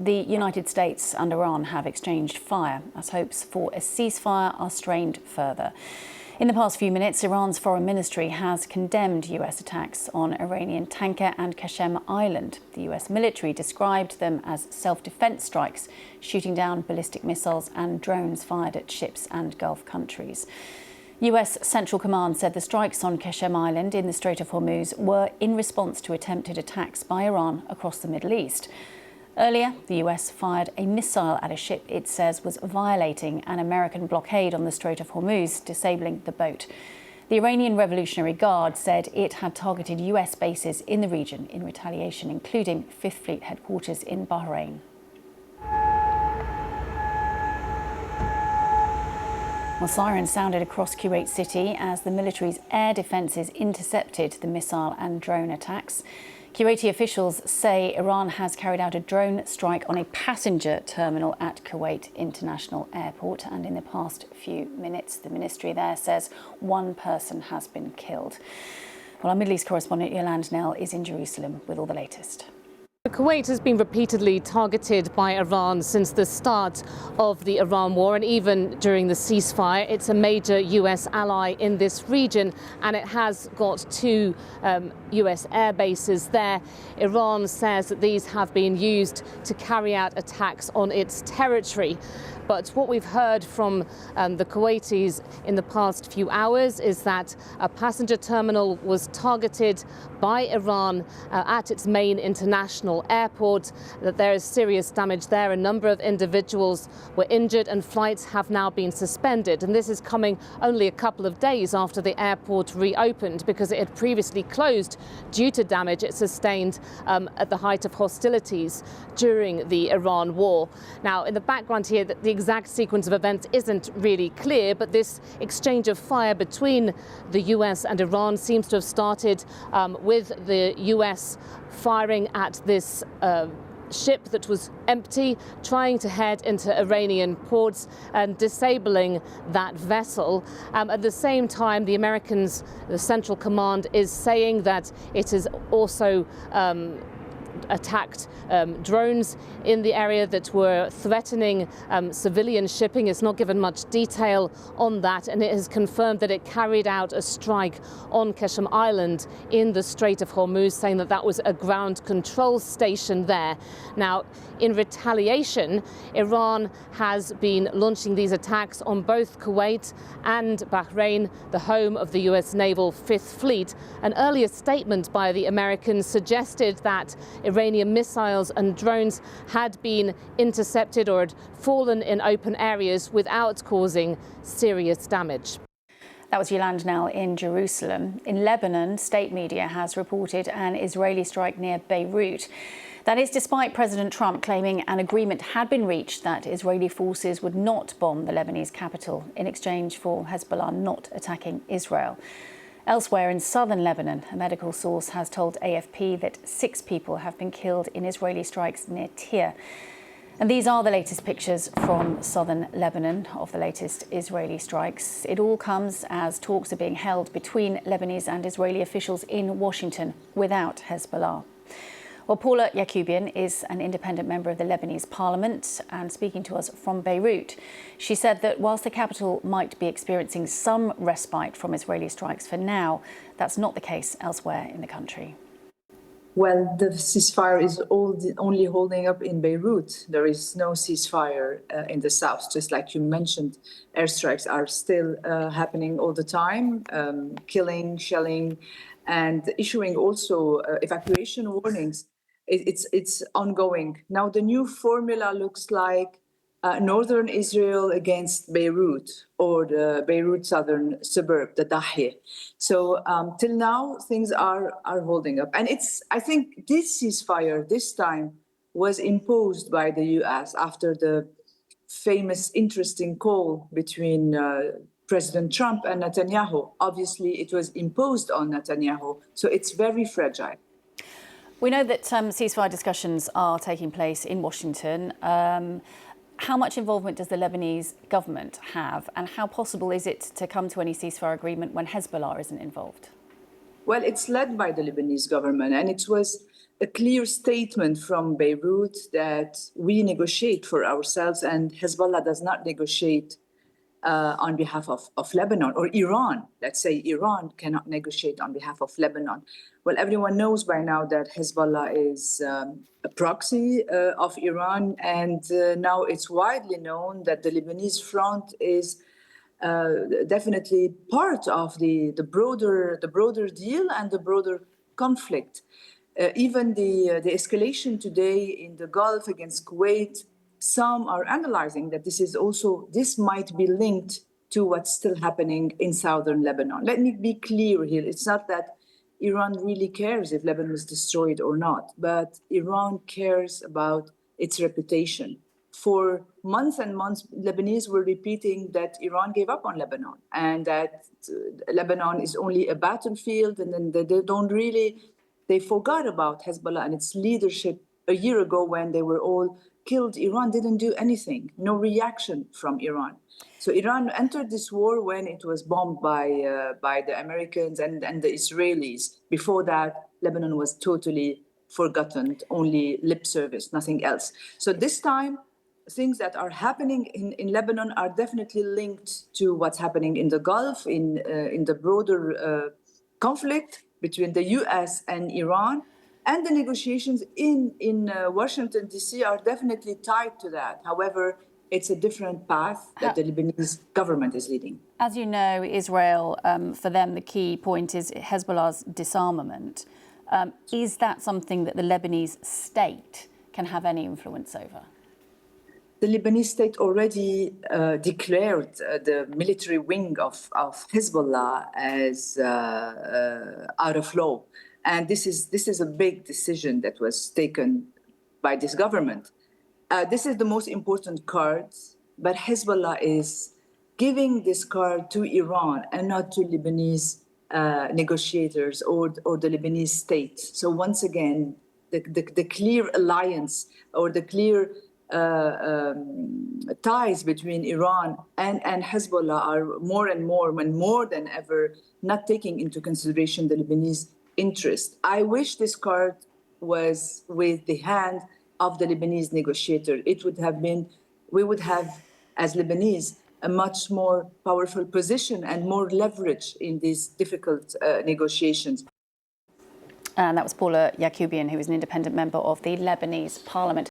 the United States and Iran have exchanged fire as hopes for a ceasefire are strained further. In the past few minutes, Iran's foreign ministry has condemned US attacks on Iranian tanker and Qeshm Island. The US military described them as self-defense strikes, shooting down ballistic missiles and drones fired at ships and Gulf countries. US Central Command said the strikes on Qeshm Island in the Strait of Hormuz were in response to attempted attacks by Iran across the Middle East. Earlier, the US fired a missile at a ship it says was violating an American blockade on the Strait of Hormuz, disabling the boat. The Iranian Revolutionary Guard said it had targeted US bases in the region in retaliation, including Fifth Fleet headquarters in Bahrain. Well, sirens sounded across Kuwait city as the military's air defences intercepted the missile and drone attacks. Kuwaiti officials say Iran has carried out a drone strike on a passenger terminal at Kuwait International Airport, and in the past few minutes, the ministry there says one person has been killed. Well, our Middle East correspondent Yolande Knell is in Jerusalem with all the latest. Kuwait has been repeatedly targeted by Iran since the start of the Iran war and even during the ceasefire. It's a major US ally in this region and it has got two US air bases there. Iran says that these have been used to carry out attacks on its territory. But what we've heard from the Kuwaitis in the past few hours is that a passenger terminal was targeted by Iran at its main international airport, that there is serious damage there. A number of individuals were injured and flights have now been suspended. And this is coming only a couple of days after the airport reopened because it had previously closed due to damage it sustained at the height of hostilities during the Iran war. Now, in the background here, the exact sequence of events isn't really clear, but this exchange of fire between the US and Iran seems to have started with the US firing at this ship that was empty, trying to head into Iranian ports and disabling that vessel. At the same time, the Americans, the Central Command, is saying that it is also attacked drones in the area that were threatening civilian shipping. It's not given much detail on that, and it has confirmed that it carried out a strike on Qeshm Island in the Strait of Hormuz, saying that that was a ground control station there. Now, in retaliation, Iran has been launching these attacks on both Kuwait and Bahrain, the home of the US Naval Fifth Fleet. An earlier statement by the Americans suggested that Iranian missiles and drones had been intercepted or had fallen in open areas without causing serious damage. That was Yolande Knell in Jerusalem. In Lebanon, state media has reported an Israeli strike near Beirut. That is despite President Trump claiming an agreement had been reached that Israeli forces would not bomb the Lebanese capital in exchange for Hezbollah not attacking Israel. Elsewhere in southern Lebanon, a medical source has told AFP that 6 people have been killed in Israeli strikes near Tyre. And these are the latest pictures from southern Lebanon of the latest Israeli strikes. It all comes as talks are being held between Lebanese and Israeli officials in Washington without Hezbollah. Well, Paula Yakubian is an independent member of the Lebanese parliament and speaking to us from Beirut. She said that whilst the capital might be experiencing some respite from Israeli strikes for now, that's not the case elsewhere in the country. Well, the ceasefire is only holding up in Beirut. There is no ceasefire in the south. Just like you mentioned, airstrikes are still happening all the time, killing, shelling, and issuing also evacuation warnings. It's ongoing. Now, the new formula looks like northern Israel against Beirut, or the Beirut southern suburb, the Dahieh. So till now, things are holding up. And I think this ceasefire this time was imposed by the US after the famous interesting call between President Trump and Netanyahu. Obviously, it was imposed on Netanyahu, so it's very fragile. We know that ceasefire discussions are taking place in Washington. How much involvement does the Lebanese government have, and how possible is it to come to any ceasefire agreement when Hezbollah isn't involved? Well, it's led by the Lebanese government, and it was a clear statement from Beirut that we negotiate for ourselves and Hezbollah does not negotiate on behalf of Lebanon, or Iran. Let's say Iran cannot negotiate on behalf of Lebanon. Well, everyone knows by now that Hezbollah is a proxy of Iran, and now it's widely known that the Lebanese front is definitely part of the broader deal and the broader conflict. Even the escalation today in the Gulf against Kuwait, some are analyzing that this might be linked to what's still happening in southern Lebanon. Let me be clear here. It's not that Iran really cares if Lebanon is destroyed or not, but Iran cares about its reputation. For months and months, Lebanese were repeating that Iran gave up on Lebanon and that Lebanon is only a battlefield, and then they forgot about Hezbollah and its leadership a year ago when they were all killed. Iran didn't do anything, no reaction from Iran. So Iran entered this war when it was bombed by the Americans and the Israelis. Before that, Lebanon was totally forgotten, only lip service, nothing else. So this time, things that are happening in Lebanon are definitely linked to what's happening in the Gulf, in the broader conflict between the US and Iran. And the negotiations in Washington, D.C. are definitely tied to that. However, it's a different path that the Lebanese government is leading. As you know, Israel, for them, the key point is Hezbollah's disarmament. Is that something that the Lebanese state can have any influence over? The Lebanese state already declared the military wing of Hezbollah as out of law. And this is a big decision that was taken by this government. This is the most important card, but Hezbollah is giving this card to Iran and not to Lebanese negotiators or the Lebanese state. So once again, the clear alliance or the clear ties between Iran and Hezbollah are more and more than ever not taking into consideration the Lebanese interest. I wish this card was with the hand of the Lebanese negotiator. We would have, as Lebanese, a much more powerful position and more leverage in these difficult negotiations. And that was Paula Yacoubian, who is an independent member of the Lebanese parliament.